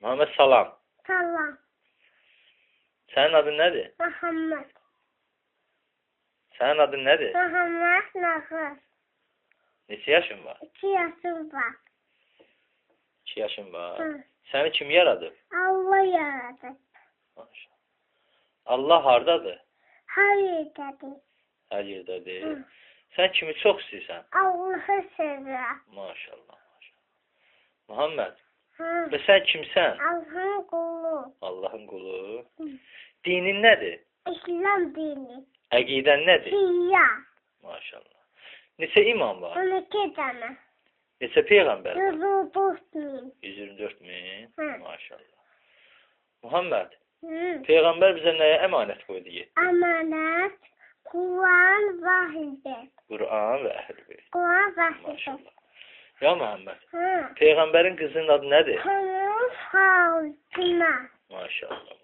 Muhammed salam. Salam. Sənin adın nədir? Muhammed. Sənin adın nədir? Muhammed Nahır. Neçə yaşın var? 2 yaşım var. 2 yaşın var. Hı. Səni kim yaradı? Allah yaradı. Maşallah. Allah hardadır? Her yerdedir. Hər yerdədir. Hı. Sən kimi çox istəyirsən? Allah'ı seviyor. Maşallah, maşallah. Muhammed, Hı. və sən kimsən? Allah'ın kulu. Allahın qulu. Hı. Dinin nədir? İslam dini. Əqidən nədir? Şia. Maşallah. Neçə imam var? 12 tane. Neçə peyğəmbər var? 134 bin. 124 min. Hı. Maşallah. Muhammed, Hı. peyğəmbər bizə nəyə əmanət qoydu? Amanet, Kur'an vahidi. Qur'an və əhl-beyt. Kur'an vahidi. Maşallah. Ya Muhammed, Hı. peyğəmbərin qızının adı nədir? Hanım Fatıma. Maşallah.